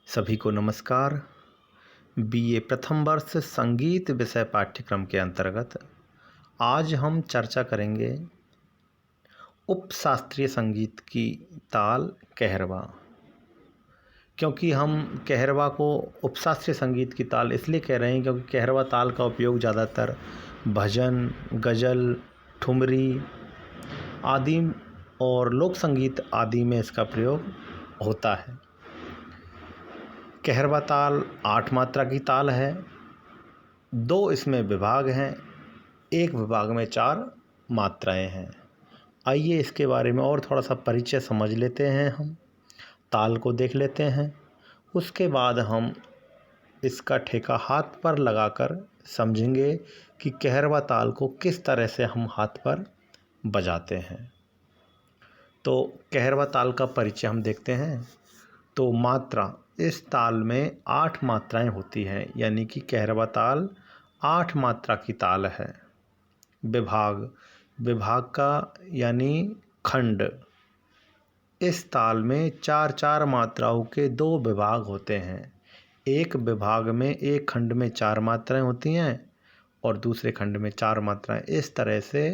सभी को नमस्कार। बीए प्रथम वर्ष संगीत विषय पाठ्यक्रम के अंतर्गत आज हम चर्चा करेंगे उपशास्त्रीय संगीत की ताल कहरवा। क्योंकि हम कहरवा को उपशास्त्रीय संगीत की ताल इसलिए कह रहे हैं क्योंकि कहरवा ताल का उपयोग ज़्यादातर भजन, गज़ल, ठुमरी आदि और लोक संगीत आदि में इसका प्रयोग होता है। कहरवा ताल 8 मात्रा की ताल है। 2 इसमें विभाग हैं, एक विभाग में 4 मात्राएं हैं। आइए इसके बारे में और थोड़ा सा परिचय समझ लेते हैं। हम ताल को देख लेते हैं, उसके बाद हम इसका ठेका हाथ पर लगाकर समझेंगे कि कहरवा ताल को किस तरह से हम हाथ पर बजाते हैं। तो कहरवा ताल का परिचय हम देखते हैं। तो मात्रा, इस ताल में 8 मात्राएं होती हैं, यानी कि कहरवा ताल 8 मात्रा की ताल है। विभाग, विभाग का यानी खंड, इस ताल में 4-4 मात्राओं के 2 विभाग होते हैं। एक विभाग में, एक खंड में 4 मात्राएं होती हैं और दूसरे खंड में 4 मात्राएं। इस तरह से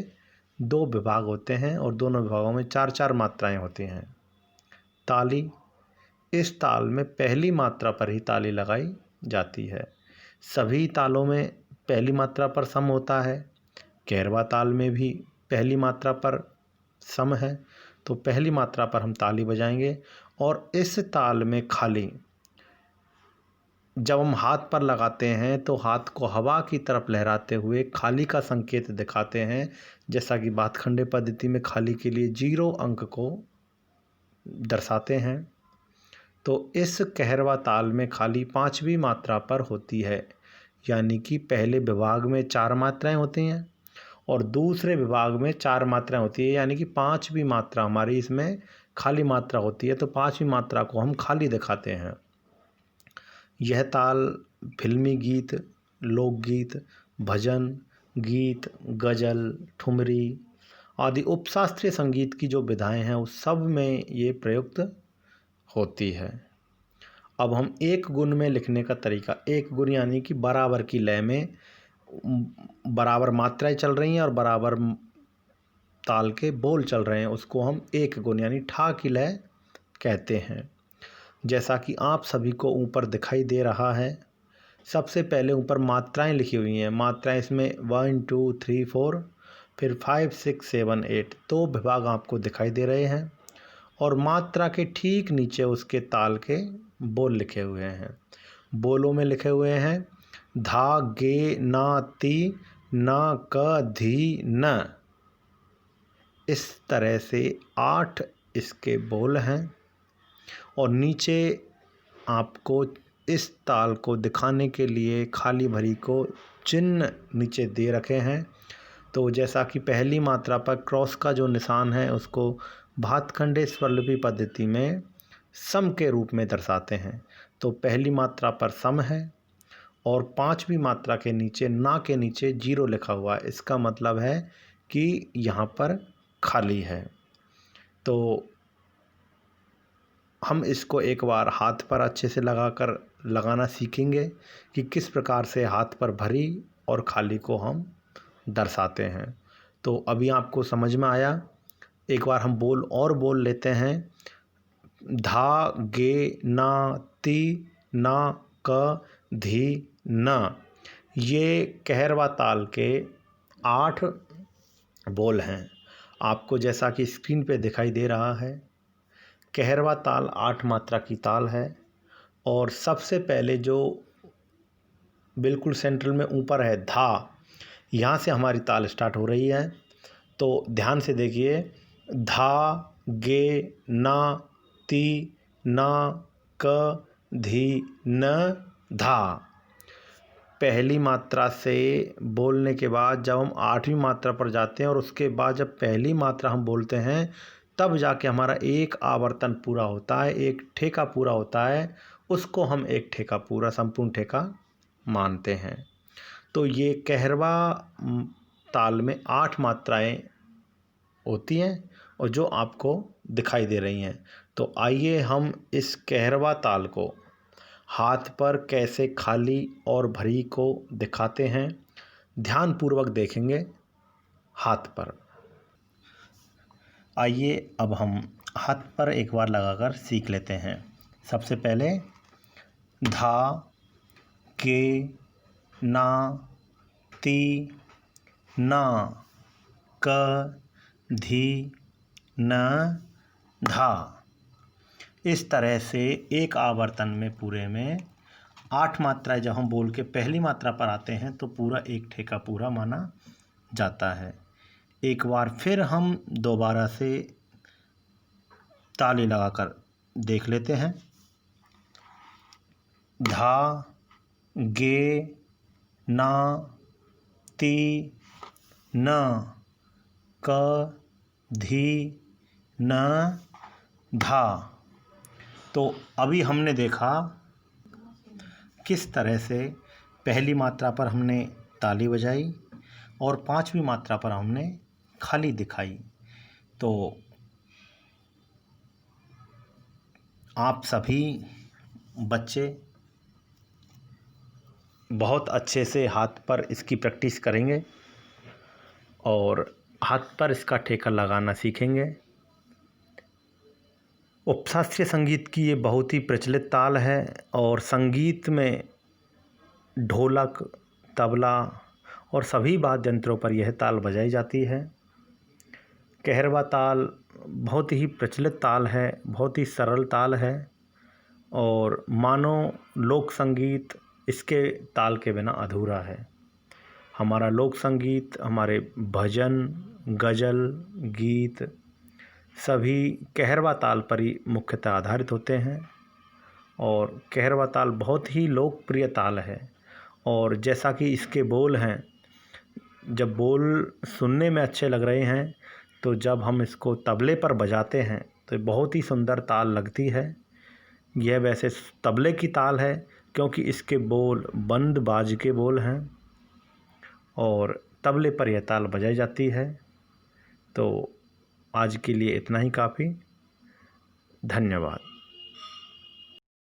2 विभाग होते हैं और दोनों विभागों में 4-4 मात्राएं होती हैं। ताली, इस ताल में पहली मात्रा पर ही ताली लगाई जाती है। सभी तालों में पहली मात्रा पर सम होता है। कहरवा ताल में भी पहली मात्रा पर सम है, तो पहली मात्रा पर हम ताली बजाएंगे। और इस ताल में खाली जब हम हाथ पर लगाते हैं तो हाथ को हवा की तरफ लहराते हुए खाली का संकेत दिखाते हैं, जैसा कि भातखंडे पद्धति में खाली के लिए 0 अंक को दर्शाते हैं। तो इस कहरवा ताल में खाली 5वीं मात्रा पर होती है, यानी कि पहले विभाग में 4 मात्राएं होती हैं और दूसरे विभाग में 4 मात्राएं होती है, यानी कि 5वीं मात्रा हमारी इसमें खाली मात्रा होती है। तो 5वीं मात्रा को हम खाली दिखाते हैं। यह ताल फिल्मी गीत, लोकगीत, भजन गीत, गज़ल, ठुमरी आदि उपशास्त्रीय संगीत की जो विधाएं हैं उस सब में ये प्रयुक्त होती है। अब हम एक गुण में लिखने का तरीका, एक गुण यानी कि बराबर की लय में बराबर मात्राएं चल रही हैं और बराबर ताल के बोल चल रहे हैं, उसको हम एक गुण यानी ठा की लय कहते हैं। जैसा कि आप सभी को ऊपर दिखाई दे रहा है, सबसे पहले ऊपर मात्राएं लिखी हुई हैं। मात्राएं इसमें 1 2 3 4 फिर 5 6 7 8 2 विभाग आपको दिखाई दे रहे हैं और मात्रा के ठीक नीचे उसके ताल के बोल लिखे हुए हैं। बोलों में लिखे हुए हैं धा, गे, ना, ती, ना, क, धी, न। इस तरह से 8 इसके बोल हैं और नीचे आपको इस ताल को दिखाने के लिए खाली भरी को चिन्ह नीचे दे रखे हैं। तो जैसा कि पहली मात्रा पर क्रॉस का जो निशान है उसको भातखंडे स्वरलिपि पद्धति में सम के रूप में दर्शाते हैं। तो पहली मात्रा पर सम है और 5वीं मात्रा के नीचे, ना के नीचे 0 लिखा हुआ है। इसका मतलब है कि यहाँ पर खाली है। तो हम इसको एक बार हाथ पर अच्छे से लगाना सीखेंगे कि किस प्रकार से हाथ पर भरी और खाली को हम दर्शाते हैं। तो अभी आपको समझ में आया। एक बार हम बोल लेते हैं। धा, गे, ना, ती, ना, क, धी, न। ये कहरवा ताल के 8 बोल हैं। आपको जैसा कि स्क्रीन पे दिखाई दे रहा है, कहरवा ताल 8 मात्रा की ताल है और सबसे पहले जो बिल्कुल सेंट्रल में ऊपर है धा, यहाँ से हमारी ताल स्टार्ट हो रही है। तो ध्यान से देखिए, धा, गे, ना, ती, ना, क, धी, न, धा। पहली मात्रा से बोलने के बाद जब हम 8वीं मात्रा पर जाते हैं और उसके बाद जब पहली मात्रा हम बोलते हैं तब जाके हमारा एक आवर्तन पूरा होता है, एक ठेका पूरा होता है। उसको हम एक ठेका पूरा, संपूर्ण ठेका मानते हैं। तो ये कहरवा ताल में 8 मात्राएं होती हैं और जो आपको दिखाई दे रही हैं। तो आइए हम इस कहरवा ताल को हाथ पर कैसे खाली और भरी को दिखाते हैं, ध्यानपूर्वक देखेंगे हाथ पर। आइए अब हम हाथ पर एक बार लगाकर सीख लेते हैं। सबसे पहले धा, के, ना, ती, ना, क, धी, न, धा। इस तरह से एक आवर्तन में पूरे में 8 मात्राएं जब हम बोल के पहली मात्रा पर आते हैं तो पूरा एक ठेका पूरा माना जाता है। एक बार फिर हम दोबारा से ताली लगाकर देख लेते हैं। धा, गे, ना, ती, न, क, धी, न, धा। तो अभी हमने देखा किस तरह से पहली मात्रा पर हमने ताली बजाई और 5वीं मात्रा पर हमने खाली दिखाई। तो आप सभी बच्चे बहुत अच्छे से हाथ पर इसकी प्रैक्टिस करेंगे और हाथ पर इसका ठेका लगाना सीखेंगे। उपशास्त्रीय संगीत की ये बहुत ही प्रचलित ताल है और संगीत में ढोलक, तबला और सभी वाद्य यंत्रों पर यह ताल बजाई जाती है। कहरवा ताल बहुत ही प्रचलित ताल है, बहुत ही सरल ताल है और मानो लोक संगीत इसके ताल के बिना अधूरा है। हमारा लोक संगीत, हमारे भजन, गज़ल, गीत सभी कहरवा ताल पर ही मुख्यतः आधारित होते हैं और कहरवा ताल बहुत ही लोकप्रिय ताल है। और जैसा कि इसके बोल हैं, जब बोल सुनने में अच्छे लग रहे हैं तो जब हम इसको तबले पर बजाते हैं तो बहुत ही सुंदर ताल लगती है। यह वैसे तबले की ताल है क्योंकि इसके बोल बंद बाज के बोल हैं और तबले पर यह ताल बजाई जाती है। तो आज के लिए इतना ही काफ़ी। धन्यवाद।